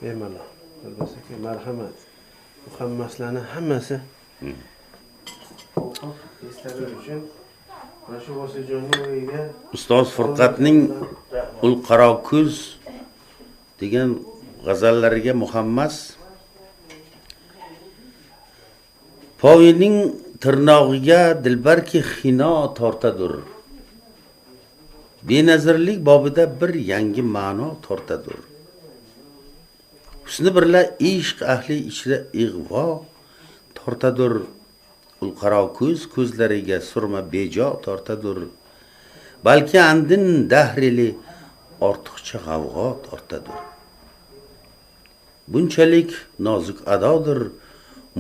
bemalol. Albatta, marhamat. Muhammaslarning hammasi eslatib uchun mana shu Vosijonning uyiga Ustoz Furqatning Ul qaro ko'z degan g'azallariga muhammas poyining tirnog'iga dilbarki xino tortadur. Benazirlik bobida bir yangi ma'no tortadur. Husni birla ishq ahli ichra ig'vo tortadur. Ul qaro ko'z ko'zlariga surma bejo tortadur. Balki andin dahrili ortiqcha g'avg'o tortadur. Bunchalik nozik adodir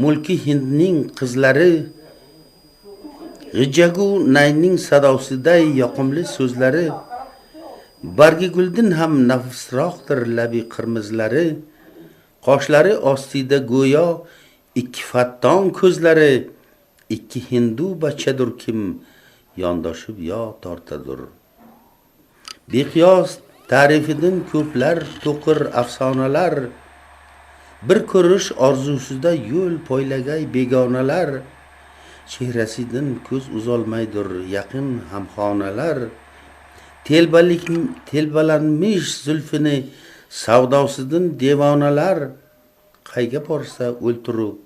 mulki Hindning qizlari, g'ijagu nayning sadosiday yoqimli so'zlari, bargi guldin ham nafisroqdir labi qirmizlari, qoshlari ostida go'yo ikki fatton ko'zlari, ikki hindu bachadur kim yondoshib yo tortadur. Beqiyos ta'rifidan ko'plar to'qir afsonalar, bir ko'rish orzusida yo'l poylagay begonalar, chehrasidan ko'z uzolmaydir yaqin hamxonalar, telbalanmish zulfini savdosidan devonalar, qayga borsa o'ltirib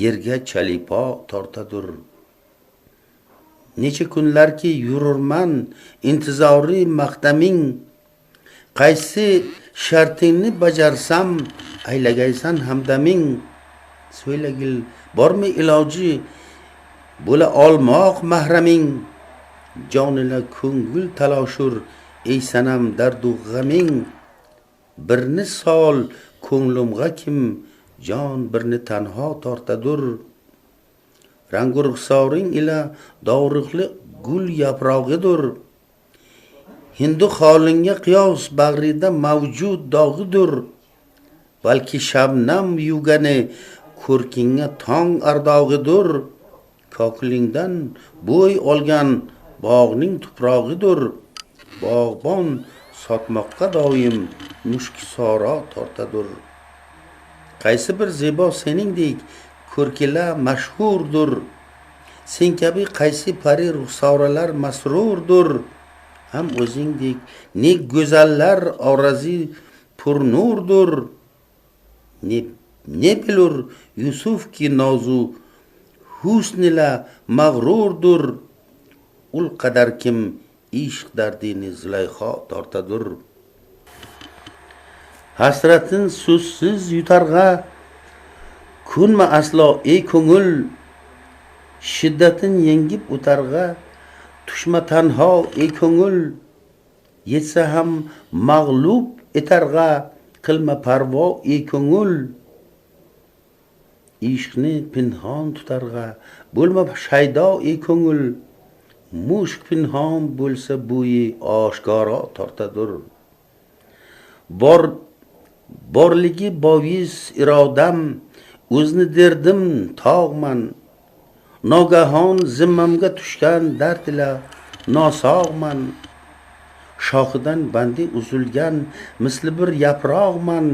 yerga chalipo tortadur. Necha kunlarki yururman intizori maqtaming, qaysi shartingni bajarsam aylagaysan hamdaming, so'ylagil bormi iloji bo'la olmoq mahraming, jonila ko'ngil taloshur ey sanam dardu g'aming, birni sol ko'nglimga kim jon birni tanho tortadur. Rangu ruxsoring ila dovruqli gul yaprog'idur, hindu xolinga qiyos bag'rida mavjud dog'idur, balki shabnam yugani ko'rkingga tong ardog'idur, ko'klingdan bo'y olgan bog'ning tuprog'idur, bog'bon sotmoqqa doim mushk soro tortadur. Qaysi bir zebo seningdek ko'rkila mashhurdur, sen kabi qaysi pari ruxsoralar masrurdur, ham o'zingdek ne go'zallar orazi purnurdur, ne bilur Yusuf ki nozu husnila mag'rurdur, ul qadar kim ishq dardini Zulayxo tortadur. Hasratin so'zsiz yutarg'a kunma aslo ey ko'ngil, shiddatin yengib o'targ'a tushma tanho ey ko'ngil, yetsa ham mag'lub etarg'a qilma parvo ey ko'ngil, ishqni pinhon tutarg'a bo'lma shaydo ey ko'ngil, mushk pinhon bo'lsa bo'yi oshkoro tortadur. Borligi bois irodam o'zni derdim tog'man, nogahon zimmamga tushgan dard ila nosog'man, shoxidan bandi uzilgan misli bir yaproqman,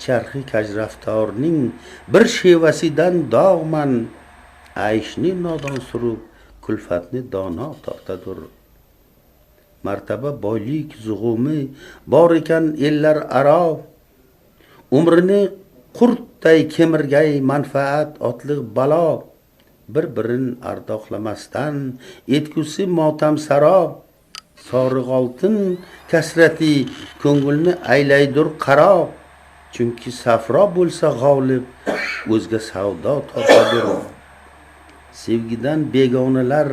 charxi kajraftorning bir shevasidan dog'man, ayshni nodon surib kulfatni dono tortadur. Martaba boylik zug'umi bor ekan ellar aro, umrini qurtday kemirgay manfaat otliq balo, bir-birin ardoqlamasdan etgusi motam saro, soriq oltin kasrati ko'ngilni aylaydur qaro, chunki safro bo'lsa g'olib o'zga savdo tortadur. Sevgidan begonalar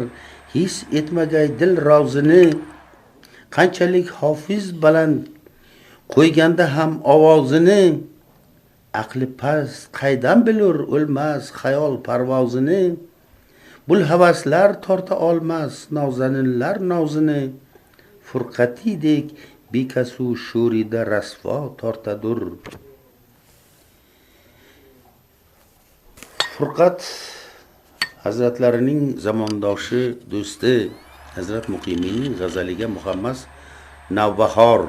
his etmagay dil rozini, qanchalik hofiz baland qo'yganda ham ovozini, aqli past qaydan bilur o'lmas xayol parvozini, bul havaslar torta olmas nozaninlar nozini, Furqatidek bekasu sho'rida rasvo tortadur. Furqat hazratlarining zamondoshi do'sti Hazrat Muqimiyning g'azaliga muhammas Navbahor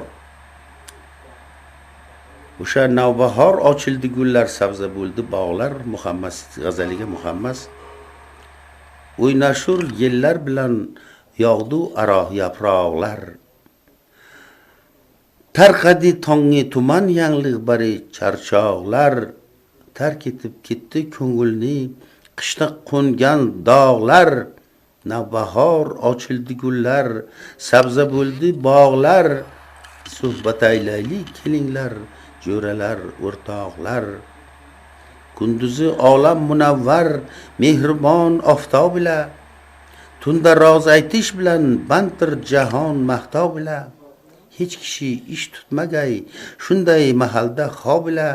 o'sha navbahor ochildi gullar, sabza bo'ldi bog'lar, Muhammad g'azaliga Muhammad o'ynashur yellar bilan yog'du aro yaproqlar. Tarqadi tongni tuman yanglig' bari charchoqlar, tark etib ketdi ko'ngilni qishda qo'ngan dog'lar. Navbahor ochildi gullar, sabza bo'ldi bog'lar. Suhbat aylaylik kelinglar, jo'ralar, o'rtoqlar. Kunduzi olam munavvar, mehribon oftob ila, tunda roz aytish bilan banddir jahon mahtob ila. Hech kishi ish tutmagay, shunday mahalda xob ila,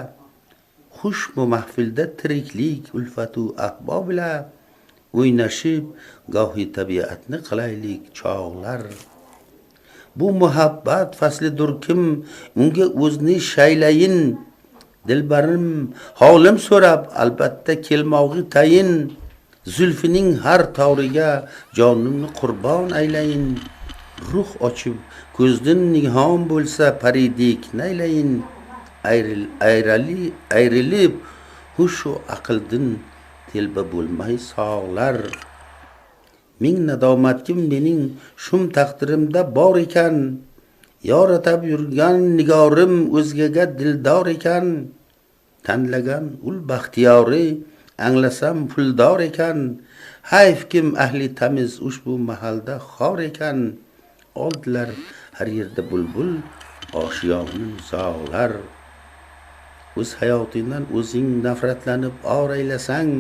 xush bu mahfilda tiriklik, ulfatu ahbob ila, o'ynashib gohi tabiatni qilaylik chog'lar. Bu muhabbat faslidur kim unga o'zni shaylayin, dilbarim holim so'rab albatta kelmog'i tayin, zulfining har tavriga jonimni qurbon aylayin. Ruh ochib ko'zdan nig'om bo'lsa paridek naylayin, ayrilib hushu aqldin telba bo'lmay sog'lar. Ming nadomatkim mening shum taqdirimda bor ekan, yoratab yurgan nigorim o'zgaga dildor ekan. Tanlagan ul baxtiyori anglasam puldor ekan, hayf kim ahli tamiz ushbu mahalda xor ekan. Oldilar har yerda bulbul oshiyoni zog'lar. O'z hayotingdan o'zing nafratlanib or aylasang,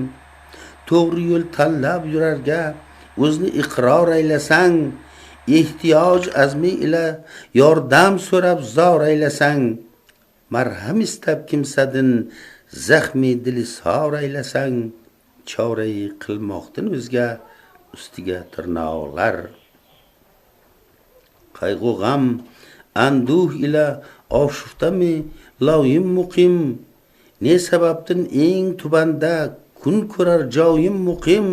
to'g'ri yo'l tanlab yurarga o'zni iqror aylasang, ehtiyoj azmi ila yordam so'rab zor aylasang, marham istab kimsadin zaxmi dil izhor aylasang, chorai qilmoqdan o'zga ustiga tirnoqlar. Qayg'u g'am anduh ila oshuftami loyim muqim, ne sababdan eng tubanda kun ko'rar joyim muqim.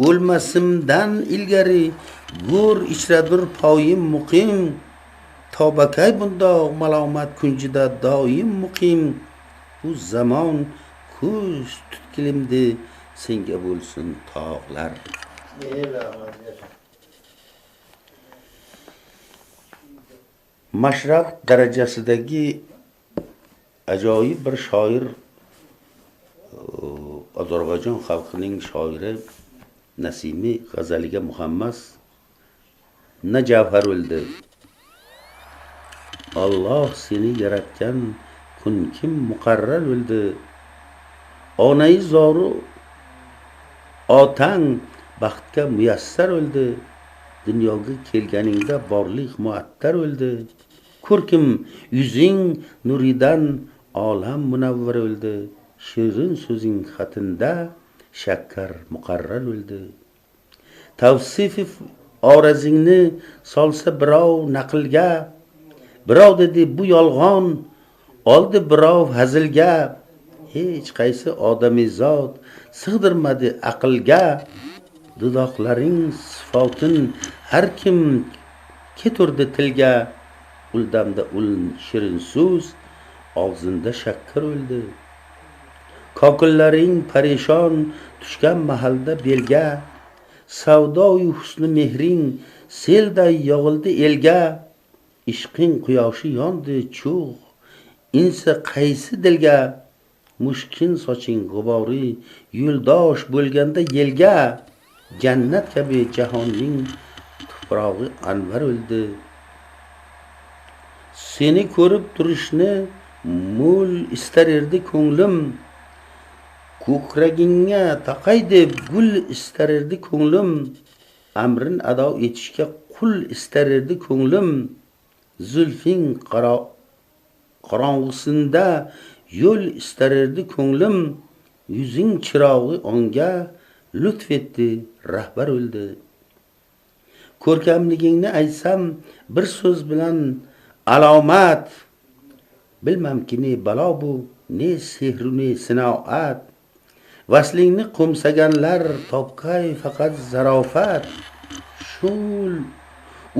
O'lmasimdan ilgari go'r ichradur poyim muqim, tobakay bundoq malomat kunjida doim muqim. Bu zamon ko'z tutkilimdi senga bo'lsin tog'lar. Mashraq darajasidagi ajoyib bir shoir, Ozarbayjon xalqining shoiri Nasimi g'azaliga Muhammad na javhar o'ldi. Alloh seni yaratgan kun kim muqarrar o'ldi. Onai zoru otang baxtga muyassar o'ldi. Dunyoga kelganingda borlik muattar o'ldi. Ko'rkim yuzing nuridan olam munavvar o'ldi. Shirin so'zing xatinda shakkar muqarrar o'ldi. Tavsifi orazingni solsa birov naqlga, birov dedi bu yolg'on, oldi birov hazilga. Hech qaysi odamiy zot sig'dirmadi aqlga. Dudoqlaring sifotin har kim keturdi tilga. Uldamda ul shirin so'z, og'zinda shakkar o'ldi. Kokillaring parishon tushgan mahalda belga, savdoyu husni mehring selday yog'ildi elga. Ishqing quyoshi yondi cho'g', insa qaysi dilga. Mushkin soching g'ubori yo'ldosh bo'lganda yelga. Jannat kabi jahonning tuprog'i anvar o'ldi. Seni ko'rib turishni mo'l istar edi ko'nglim, ko'kragingga taqay deb gul istar edi ko'nglim. Amrin ado etishga qul istar edi ko'nglim. Zulfing qorong'usinda yo'l istar edi ko'nglim. Yuzing chirog'i onga lutf etdi rahbar o'ldi. Ko'rkamligingni aytsam bir so'z bilan alomat, bilmamki ne balo bu, ne sehru ne sinoat. Vaslingni qo'msaganlar topqay faqat zarofat. Shul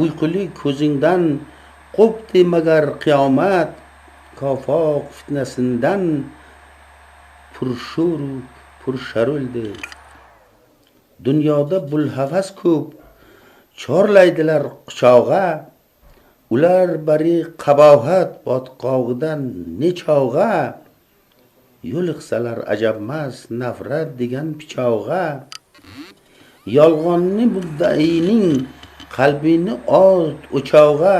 uyquli ko'zingdan qo'pdi magar qiyomat. kofoq fitnasindan pursho'ru purshar o'ldi. Dunyoda bulhavas ko'p, chorlaydilar quchog'a, ular bari qabohat botqog'idan nechog'a, yo'liqsalar ajabmas nafrat degan pichog'a, yolg'onni muddaining qalbini ot o'chog'a,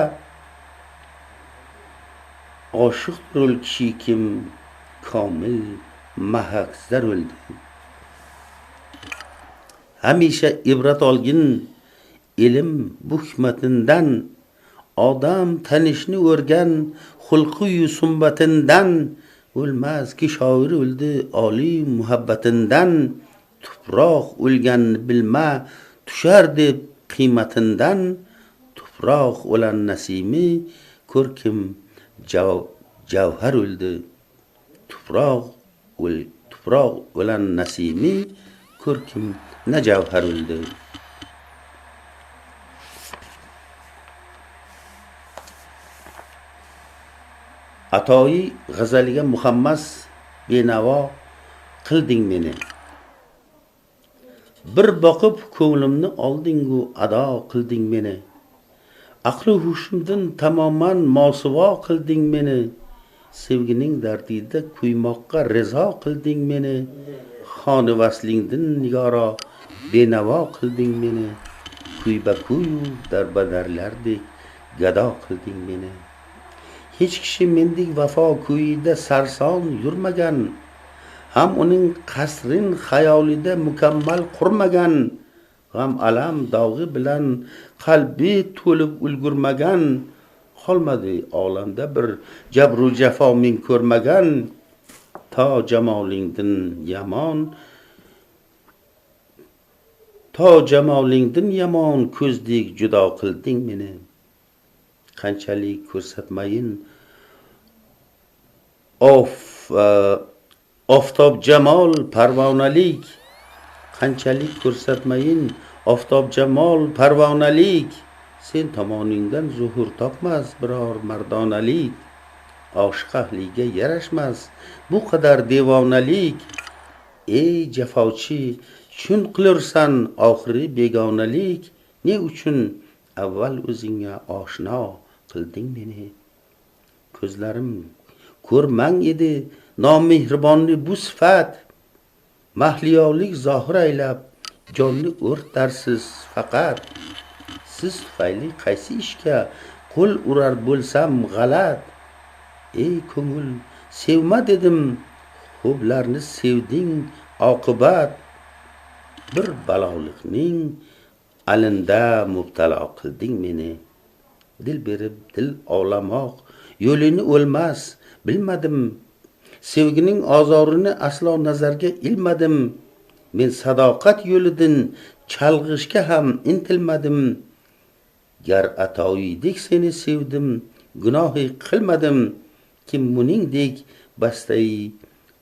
oshiqdir ul kishi kim komil mahakzar o'ldi. Hamisha ibrat olgin ilm bu hikmatindan, odam tanishni o'rgan xulqi-yu sumbatindan, o'lmas ki shoir o'ldi oliy muhabbatindan, tuproq o'lganni bilma tushar deb qiymatindan, tuproq o'lan nasimi ko'r kim javhar o'ldi. Tuproq o'lan nasimi ko'r kim na javhar o'ldi. Atoyi g'azaliga muhammas benavo qilding meni, bir boqib ko'nglimni oldingu ado qilding meni, aqli hushimdan tamoman mosuvo qilding meni, sevgining dardida kuymoqqa rizo qilding meni, xoni vaslingdan nigoro benavo qilding meni, kuyba-kuyu darbadarlardek gado qilding meni. Hech kishi mendek vafo ko'yida sarson yurmagan, ham uning qasrin xayolida mukammal qurmagan, g'am alam dog'i bilan qalbi to'lib ulgurmagan, qolmadi olamda bir jabru jafo men ko'rmagan, to jamolingdan yomon ko'zdek judo qilding meni. Qanchalik ko'rsatmayin oftob jamol parvonalik, qanchalik ko'rsatmayin oftob jamol parvonalik, sen tomoningdan zuhur topmas biror mardonalik, oshiq ahliga yarashmas bu qadar devonalik. Ey jafochi, chun qilursan oxiri begonalik, ne uchun avval o'zingga oshno qilding meni. Ko'zlarim ko'rmang edi nomehribonni bu sifat, mahliyolik zohir aylab jonni o'rtarsiz faqat, siz tufayli qaysi ishga qo'l urar bo'lsam g'alat. Ey ko'ngil sevma dedim, xo'blarni sevding oqibat, bir balolikning alinda mubtalo qilding meni. Dil berib dil ovlamoq yo'lini o'lmas bilmadim, sevgining ozorini aslo nazarga ilmadim, men sadoqat yo'lidan chalg'ishga ham intilmadim, gar atoyidek seni sevdim gunohi qilmadim, kim buningdek bastai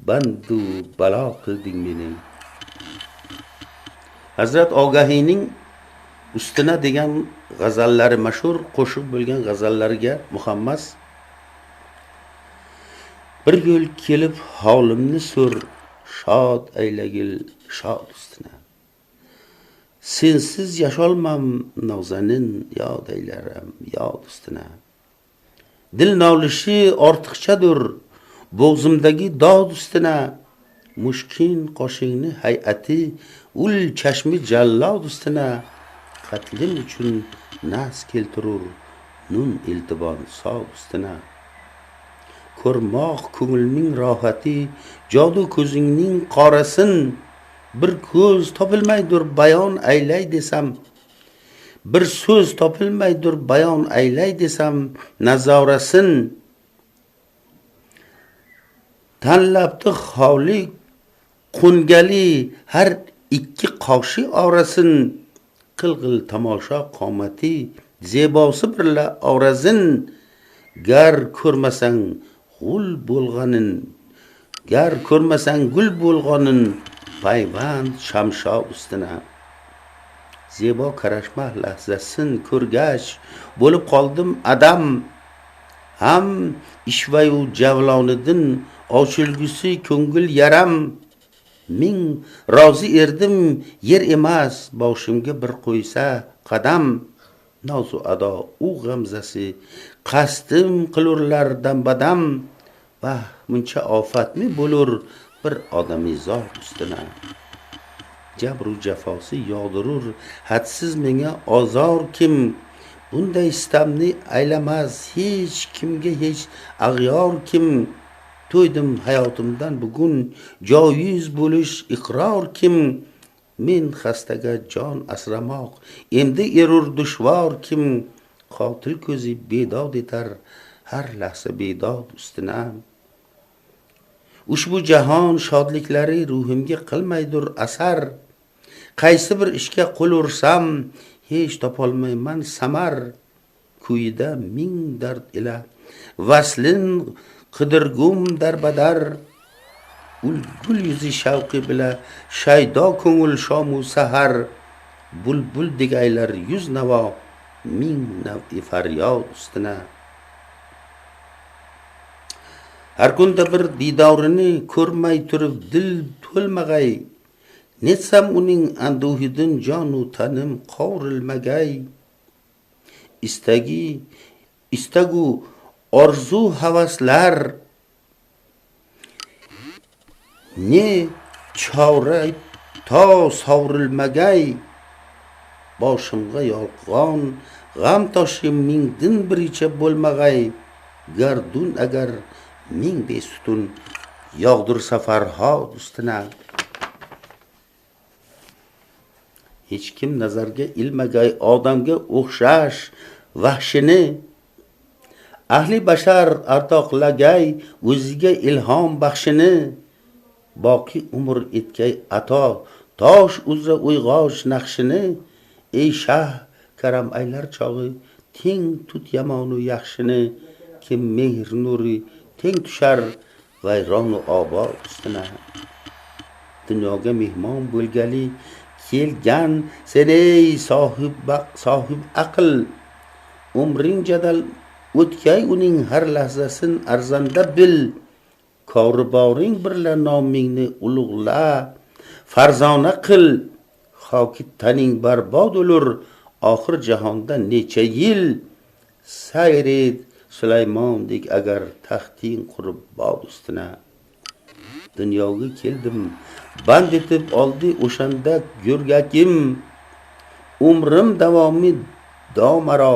bandu balo qilding meni. Hazrat Ogahiyning Ustina degan g'azallari mashhur qo'shiq bo'lgan g'azallariga muhammas bir yo'l kelib holimni so'r, shod aylagil shod ustina, sensiz yasholmam nozanin yod aylaram yod ustina, dil nolishi ortiqchadir bo'g'zimdagi dod ustina, mushkin qoshingni hay'ati ul chashmi jallod ustina, qatlim uchun nas keltirur nun iltibon sod ustina, ko'rmoq ko'ngilning rohati jodu ko'zingning qorasin, bir ko'z topilmaydir bayon aylay desam, bir so'z topilmaydir bayon aylay desam nazorasin, tanlabdi xoli qo'ngali har ikki qoshi orasin, qilg'il tomosha qomati zebosi birla orazin, gar ko'rmasang gul bo'lg'anin payvand shamsho ustuna, zebo karashma lahzasin ko'rgach bo'lib qoldim adam, ham ishvayu javlonidan ochilgusi ko'ngil yaram. Ming rozi erdim yer emas boshimga bir qo'ysa qadam. Nozu ado u g'amzasi qasdim qilurlardan badam. Vah muncha ofatmi bo'lur bir odamiy zot ustuna. Jabru jafosi yog'dirur hadsiz menga ozor kim. Bunday istamni aylamas hech kimga hech ag'yor kim. To'ydim hayotimdan bugun joyiz bo'lish iqror kim. Men xastaga jon asramoq endi erur dushvor kim. Qotil ko'zi bedod etar har lahza bedod ustuna. Ushbu jahon shodliklari ruhimga qilmaydur asar. Qaysi bir ishga qo'l ursam hech topolmayman samar. Kuyida ming dard ila vaslin qidirgum darbadar. Gul yuzi shavqi bila shaydo ko'ngil shomu sahar. Bulbul degaylar yuz navo ming navi faryod ustuna. Har kunda bir didorini ko'rmay turib dil to'lmag'ay. Netsam uning anduhidan jonu tanim qovrilmagay. Istagu orzu havaslar ne chora to sovrilmagay. Boshimga yolg'on g'am toshi mingdin biricha bo'lmag'ay. Gardun agar ming besutun yog'dirsa farhod ustuna. Hech kim nazarga ilmagay odamga o'xshash vahshini. Ahli bashar artoqlagay o'ziga ilhom baxshini. Boqi umr etkay ato tosh uzra uyg'osh naqshini. Ey shah karam aylar chog'i teng tut yamonu yaxshini. Kim mehr nuri teng tushar vayronu obod ustuna. Dunyoga mehmon bo'lgali kelgan sen ey sohib aql. Umring jadal o'tkay uning har lahzasin arzanda bil. Koriboring birla nomingni ulug'la. Farzona qil xoki taning barbod o'lur. Oxir jahonda necha yil sayred Sulaymondek agar taxting qurib bod ustuna. Dunyoga keldim band etib oldi o'shanda yo'rgakim. Umrim davomi domaro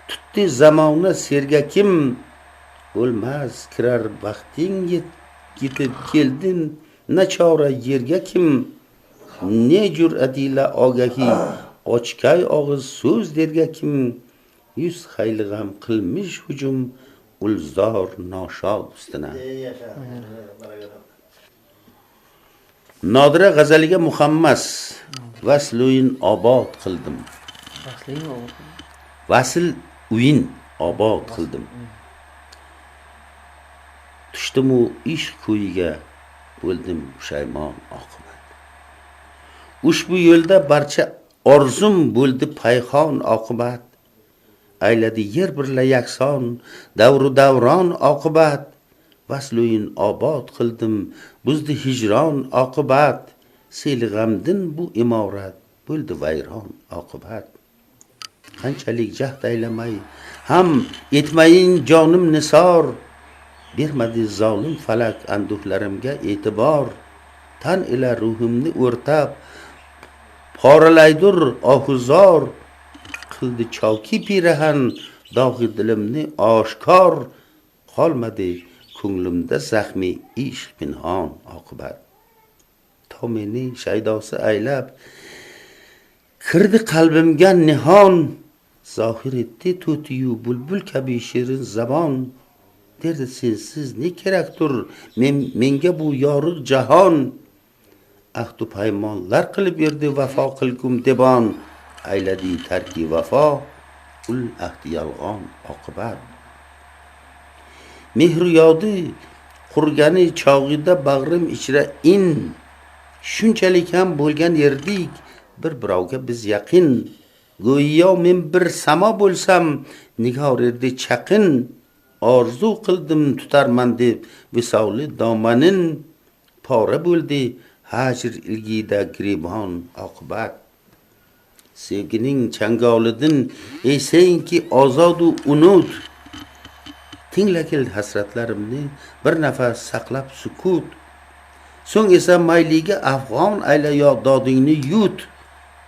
tutdi zamona sergakim. O'lmas kirar baxting yetib keldin nachora yerga kim. Ne jur'atila ogahi ochkay og'iz so'z derga kim. Yuz xayli g'am qilmish hujum ulzor noshod ustuna. Nodira g'azaliga muhammas vasluin obod qildim. Vasl uyin obod qildim. Tushdimu ishq ko'yiga o'ldim pushaymon oqibat. Ushbu yo'lda barcha orzum bo'ldi payxon oqibat. Ayladi yer birla yakson davru davron oqibat. Vasluin obod qildim buzdi hijron oqibat. Sel g'amdin bu imorat bo'ldi vayron oqibat. Qanchalik jahd aylamay ham etmayin jonim nisor. Bermadi zolim falak anduhlarimga e'tibor. Tan ila ruhimni o'rtab poralaydur ohuzor. Qildi choki pirahan dog'i dilimni oshkor. Qolmadi ko'nglimda zaxmi ishq pinhon oqibat. To meni shaydosi aylab kirdi qalbimga nihon. Zohir etdi to'tiyu bulbul kabi shirin zabon. Derdi sensiz ne kerakdir menga bu yorug' jahon. Ahdu paymonlar qilib berdi vafo qilgum debon. Ayladi tarki vafo ul ahdi yolg'on oqibat. Mehr yodi qurgani chog'ida bag'rim ichra in. Shunchalik ham bo'lgan yerdik bir birovga biz yaqin. Go'yo men bir samo bo'lsam nigor erdi chaqin. orzu qildim tutarman deb visoli domanin, pora bo'ldi hajr ilgida giribon oqibat. Sevgining changolidan esenki ozodu unut, tinglagil hasratlarimni bir nafas saqlab sukut. So'ng esa mayliga afg'on ayla dodingni yut.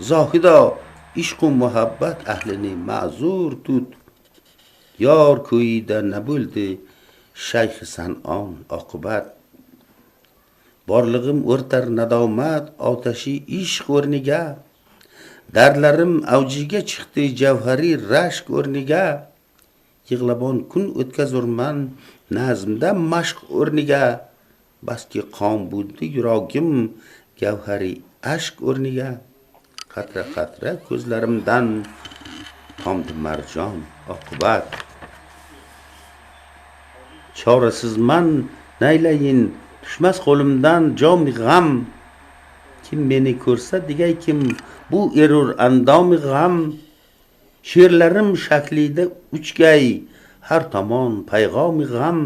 Zohido ishq u muhabbat ahlini ma'zur tut. Yor ko'yida na bo'ldi shayx sanon oqibat. Borlig'im o'rtar nadomat otashi ishq o'rniga. Dardlarim avjiga chiqdi javhariy rashk o'rniga. Yig'labon kun o'tkazurman nazmda mashq o'rniga. Baski qon bo'ldi yuragim gavhariy ashq o'rniga. Qatra qatra ko'zlarimdan tomdi marjon oqibat. Chorasizman naylayin tushmas qo'limdan jomi g'am. Kim meni ko'rsa digay kim bu erur andomi g'am. She'rlarim shaklida uchgay har tomon payg'omi g'am.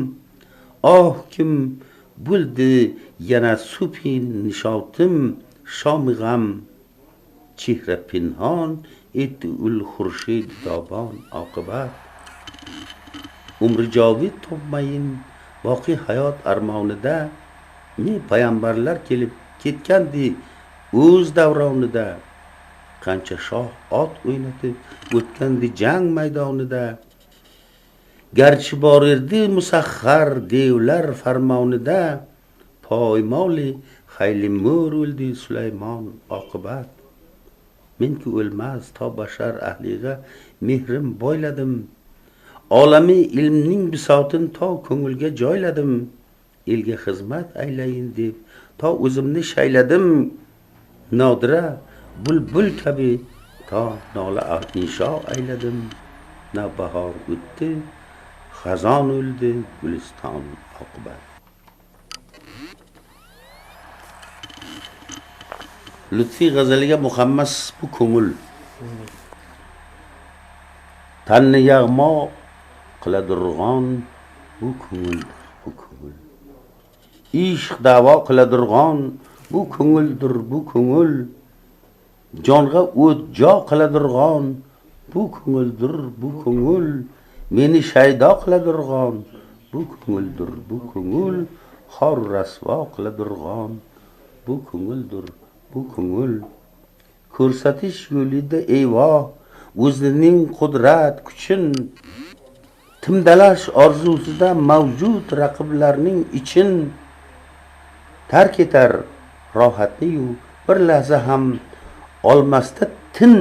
Oh kim bo'ldi yana subhi nishotim shomi g'am. Chehra pinhon etdi ul xurshid dobon oqibat. Umri jovid topmayin boqi hayot armonida. Ne payg'ambarlar kelib ketgandi o'z davronida. Qancha shoh ot o'ynatib o'tgandi jang maydonida. Garchi bor edi musahhar devlar farmonida. Poymoli xayli mo'r o'ldi Sulaymon oqibat. Men-ku o'lmas to bashar ahliga mehrim boyladim. Olami ilmning bisotin to ko'ngilga joyladim. Elga xizmat aylayin deb to o'zimni shayladim. Nodira bulbul kabi to nola insho ayladim. Navbahor o'tdi, xazon o'ldi, guliston oqibat. Lutfiy g'azaliga muhammas bu ko'ngil. Tanni yag'mo qiladirg'on bu ko'ngil, bu ko'ngil. Ishq da'vo qiladirg'on bu ko'ngildir, bu ko'ngil. Jonga o't jo qiladirg'on bu ko'ngildir, bu ko'ngil. Meni shaydo qiladirg'on bu ko'ngildir, bu ko'ngil. Xor rasvo qiladirg'on bu ko'ngildir, bu ko'ngil. Ko'rsatish yo'lida eyvoh o'zining qudrat kuchin. Timdalash orzusida mavjud raqiblarning ichin. Tark etar rohatni-yu bir lahza ham olmasda tin.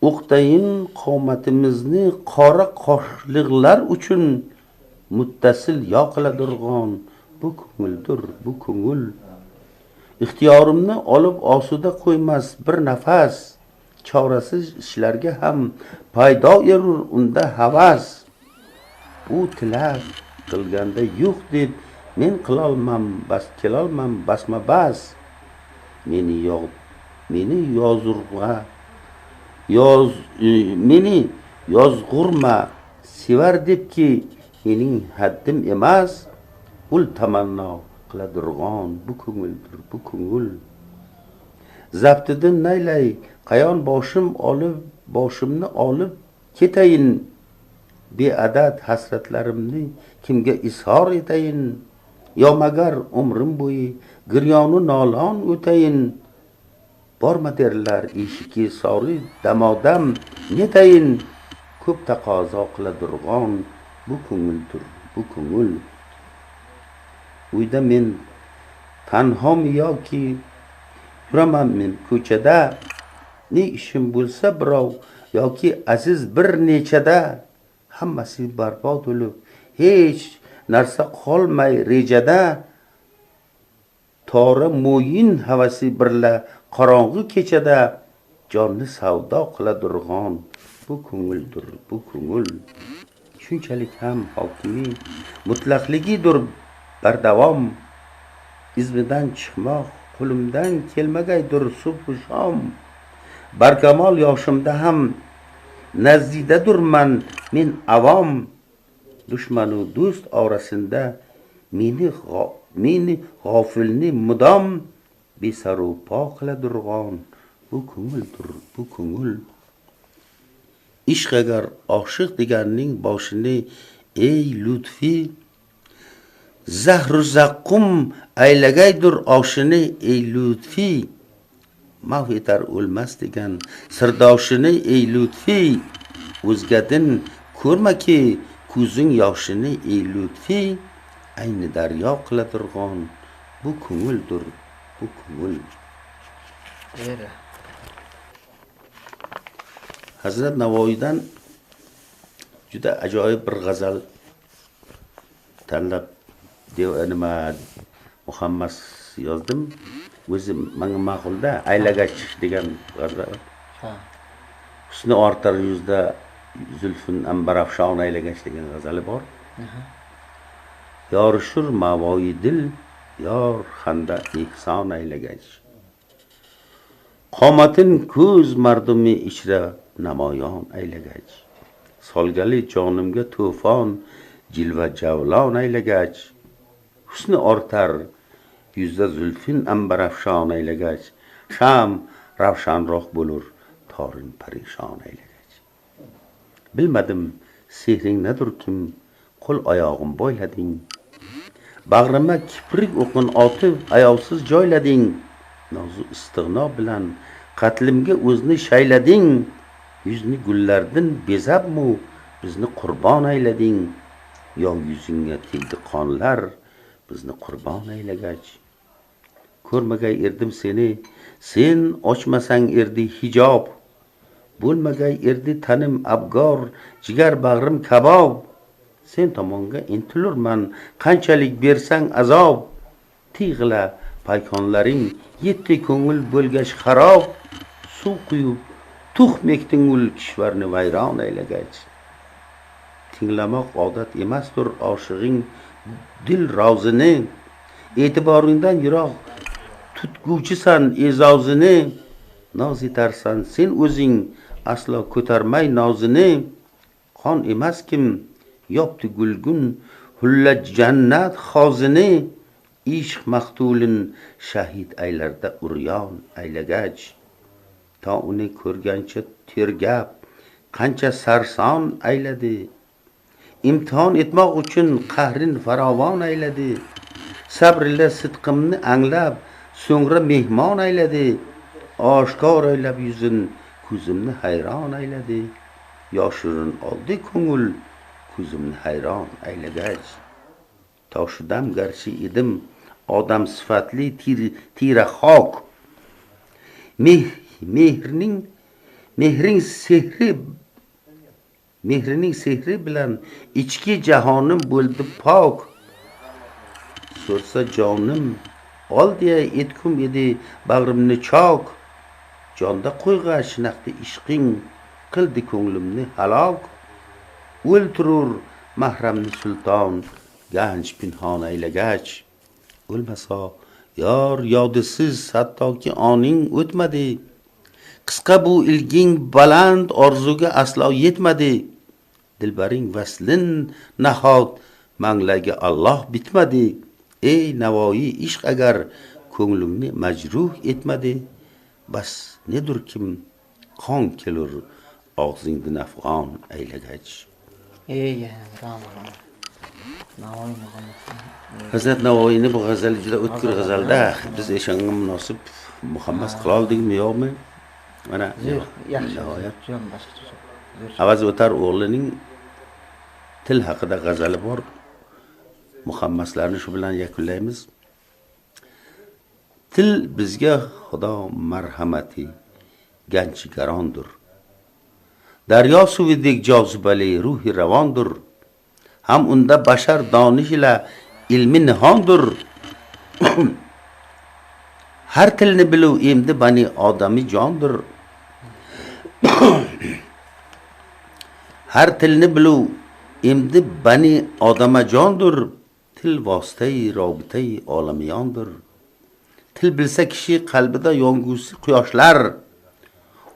O'qtayin qomatimizni qora qoshliqlar uchun muttasil yoqiladirg'on bu ko'ngildir, bu ko'ngil. Ixtiyorimni olib osuda qo'ymas bir nafas. Chorasiz ishlarga ham paydo erur unda havas. Bu tilak qilganda yo'q deb men qilolmam, bas kelolmam basma bas. Meni yozg'urma sevar debki mening haddim emas. Ul tamanno qiladirg'on bu ko'ngildir, bu ko'ngil. Zaptidan naylay qayon boshimni olib ketayin. Beadad hasratlarimni kimga izhor etayin. Yo magar umrim bo'yi giryonu nolon o'tayin. Borma derlar eshiki sori damodam netayin. Ko'p taqozo qiladirg'on bu ko'ngildir, bu ko'ngil. Uyda men tanhom yoki yuraman men ko'chada. Ne ishim bo'lsa birov yoki aziz bir nechada. Hammasi barbod bo'lib hech narsa qolmay rejada. Tora mo'yin havasi birla qorong'i kechada. Jonni savdo qiladirg'on bu ko'ngildir, bu ko'ngil. Shunchalik ham hokimiy mutlaqligidir bardavom. Izmidan chiqmoq qo'limdan kelmagaydir subh shom. Barkamol yoshimda ham nazdidadirman men avom, dushmanu do'st orasida meni g'ofilni mudom besaru po qiladirg'on. Bu ko'ngildir, bu ko'ngil. Ishq agar oshiq deganning boshini ey lutfi, zahru zaqqum aylagaydir oshini ey lutfi. Mahv etar o'lmas degan sirdoshini ey lutfi. O'zgadin ko'rmaki ko'zing yoshini ey lutfi. Ayni daryo qiladirg'on. Bu ko'ngildir, bu ko'ngil. Hazrat Navoiydan juda ajoyib bir g'azal tanlab nima Muhammad yozdim. O'zi menga ma'qulda aylagach degan g'azal. Husni ortar yuzda zulfun ambarafshon aylagach degan g'azali bor. Yorishur mavoyi dil, yor xanda ihson aylagach. Qomatin ko'z mardumi ichra namoyon aylagach. Solgali jonimga to'fon, jilva javlon aylagach. Husni ortar yuzda zulfin ambarafshon aylagach. Sham ravshanroq bo'lur, torin parishon aylagach. Bilmadim sehring nedir kim, qo'l oyog'im bo'ylading. Bag'rima kiprik o'qin otib ayovsiz joylading. Nozu istig'no bilan qatlimga o'zni shaylading. Yuzni gullardan bezabmu bizni qurbon aylading. Yo yuzingga tegdi qonlar bizni qurbon aylagach. Ko'rmagay erdim seni, sen ochmasang erdi hijob. Bo'lmagay erdi tanim abgor, jigar bag'rim kabob. Sen tomonga intilurman, qanchalik bersang azob. Tig'la paykonlaring yetti ko'ngil bo'lgach xarob. Suv quyib tuxmekding ul kishvarni vayron aylagach. Tinglamoq odat emasdir oshig'ing dil rozini. E'tiboringdan yiroq tutguvchisan e'zozini. Noz etarsan sen o'zing aslo ko'tarmay nozini. Qon emas kim yopdi gulgun hulla jannat xozini. Ishq maqtulin shahid aylarda uryon aylagach. To uni ko'rgancha tergab qancha sarson ayladi. Imtihon etmoq uchun qahrin farovon ayladi. Sabr ila sidqimni anglab so'ngra mehmon ayladi. Oshkor aylab yuzin ko'zimni hayron ayladi. Yoshirin oldi ko'ngil ko'zimni hayron aylagach. Toshidam garchi edim odam sifatli tira xok. Mehrining sehri bilan ichki jahonim bo'ldi pok. So'rsa jonim ol deya etkum edi bag'rimni chok. Jonda qo'yga shinaqti ishqing qildi ko'nglimni halok. O'ltirur mahramni sulton ganj pinhon aylagach. O'lmaso yor yodisiz hattoki oning o'tmadi. Qisqa bu ilging baland orzuga aslo yetmadi. Dilbaring vaslin nahot manglaga Alloh bitmadi. Ey Navoiy ishq agar ko'nglingni majruh etmadi. Bas nedir kim qon kelur og'zingdan afg'on aylagach. Hazrat Navoiyni bu g'azali juda o'tkir g'azalda. Biz eshanga munosib muhammad qila oldikmi yo'qmi? Mana yaxshi. Avaz o'tar o'g'lining til haqida g'azali bor. Muhammadlarni shu bilan yakunlaymiz. Til bizga Xudo marhamati ganchigarondir. Daryo suvidek jozibali ruhi ravondir. Ham unda bashar donish ila ilmi nihondir. Har tilni biluv endi bani odami jondir. Har tilni biluv endi bani odama jondir. Til vositai robitai olamiyondir. Til bilsa kishi qalbida yongusi quyoshlar.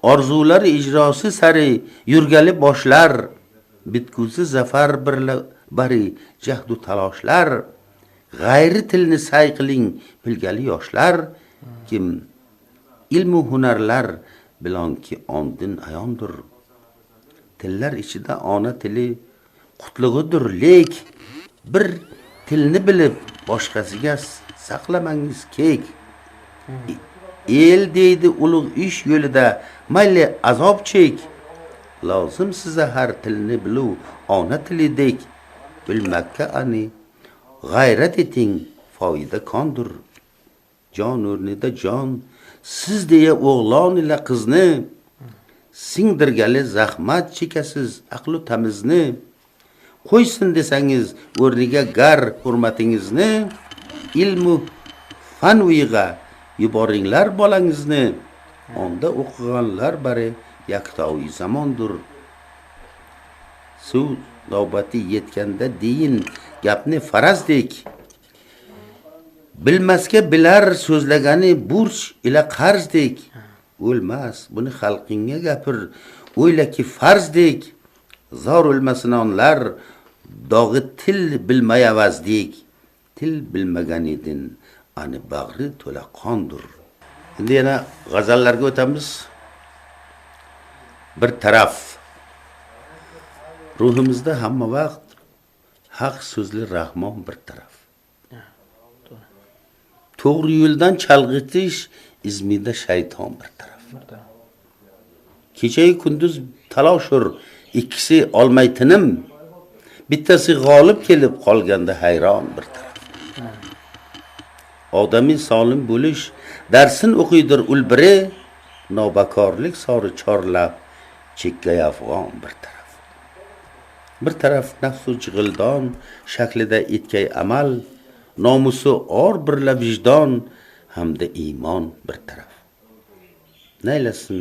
orzular ijrosi sari yurgali boshlar, bitgusi zafar birla bari jahdu taloshlar, g'ayri tilni say qiling bilgali yoshlar, kim ilmu hunarlar bilonki ondin ayondir. Tillar ichida ona tili qutlug'idir, lek bir tilni bilib boshqasiga saqlamangiz kek. El deydi ulug' ish yo'lida mayli azob chek. Lozim siza har tilni biluv ona tilidek. Bilmakka ani g'ayrat eting foyda kondir. Jon o'rnida jon siz deya o'g'lon ila qizni singdirgali zahmat chekasiz aqlu tamizni. Qo'ysin desangiz o'rniga gar hurmatingizni, ilmu fan uyiga yuboringlar bolangizni. Onda o'qiganlar bari yaktoviy zamondir. Suv navbati yetganda deyin gapni farazdek. Bilmasga bilar so'zlagani burch ila qarzdek. O'lmas buni xalqingga gapir o'ylaki farzdek. Zor o'lmasin onlar dog'i til bilmayavazdek. Til bilmagan edin ani bag'ri to'la qondir. Endi yana g'azallarga o'tamiz. Bir taraf ruhimizda hamma vaqt haq so'zli Rahmon bir taraf. To'g'ri yo'ldan chalg'itish izmida shayton bir taraf. Kecha-yu kunduz talashur ikkisi olmay tinim, bittasi g'olib kelib qolganda hayron bir taraf. Odamiy solim bo'lish darsin o'qiydir ul biri, nobakorlik sori chorlab chekkay afg'on bir taraf. Bir taraf nafsu jig'ildon shaklida etkay amal, nomusi or birla vijdon hamda iymon bir taraf. Naylasin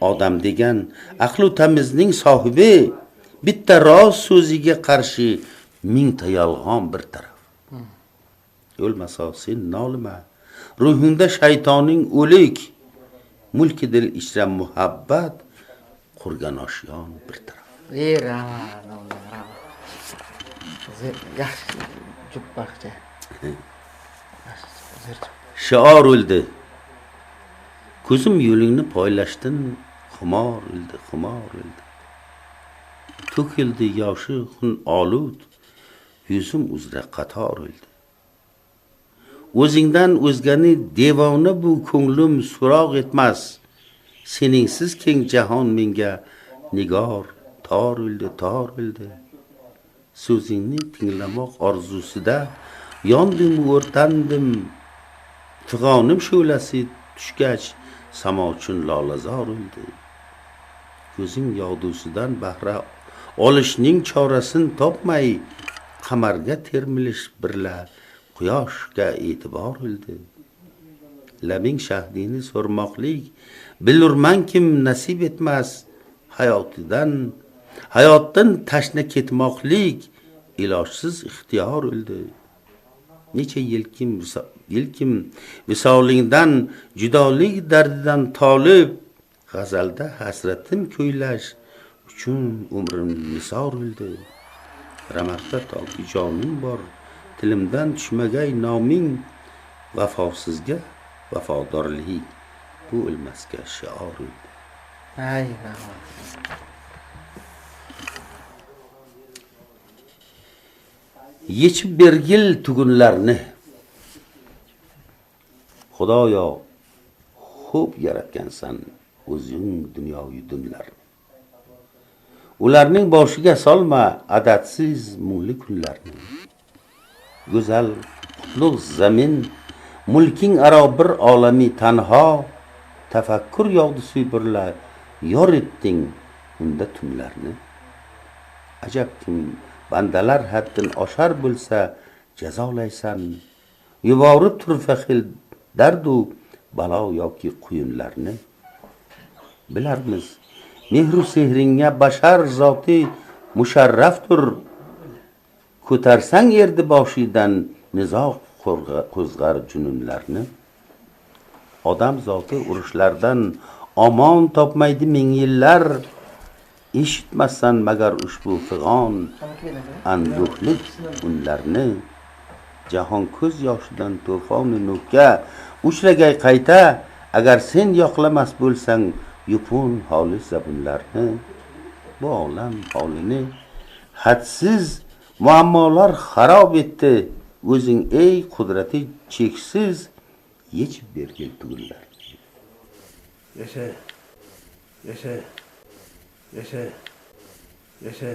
odam degan aqlu tamizning sohibi, bitta rost so'ziga qarshi mingta yolg'on bir taraf. O'lmasa sen nolima, ruhingda shaytoning o'lik, mulki dil ichra muhabbat qurgan oshyon bir taraf. Yaxshi jubbaqcha. Shior o'ldi. Ko'zim yo'lingni poylashdan xumor o'ldi, xumor o'ldi. To'kildi yoshi xun olud, yuzim uzra qator o'ldi. O'zingdan o'zgani devona bu ko'nglim so'roq etmas. Seningsiz keng jahon menga nigor tor o'ldi, tor o'ldi. So'zingni tinglamoq orzusida yondim, o'rtandim. Fig'onim shu'lasi tushgach samochun lolazor o'ldi. Ko'zing yog'dusidan bahra olishning chorasin topmay qamarga termilish birla quyoshga e'tibor o'ldi. Labing shahdini so'rmoqlik bilurman kim nasib etmas. Hayotdan tashna ketmoqlik ilojsiz ixtiyor o'ldi. Necha yilkim visolingdan judolik dardidan tolib, g'azalda hasratim ko'ylash uchun umrim nisor o'ldi. Ramaqda toki joning bor, tilimdan tushmagay noming, vafosizga vafodorlik bu o'lmasga shior o'ldi. Ay, Yechib bergil tugunlarni. Xudoyo, xo'p yaratgansan o'zing dunyoyu dunlarni. Ularning boshiga solma adadsiz mungli kunlarni. Go'zal, qutlug' zamin, mulking aro bir olami tanho, tafakkur yog'di suyburla, yor etding unda tunlarni. Ajabkim, bandalar haddin oshar bo'lsa jazolaysan, yuborib turfa xil dardu balo yoki quyunlarni. Bilarmiz, mehru sehringga bashar zoti musharraftur. Ko'tarsang erdi boshidan nizo qo'zg'ar jununlarni. Odam zoti urushlardan Omon topmaydi ming yillar, eshitmassan magar ushbu fig'on anduhlik unlarni. Jahon ko'z yoshidan to'foni nuhga uchragay qayta, agar sen yoqlamas bo'lsang yupun xolis zabunlarni. Bu olam holini hadsiz muammolar xarob etdi. O'zing ey qudrati cheksiz yechib bergin tugunlar. Yasha, yasha, yasha, yasha.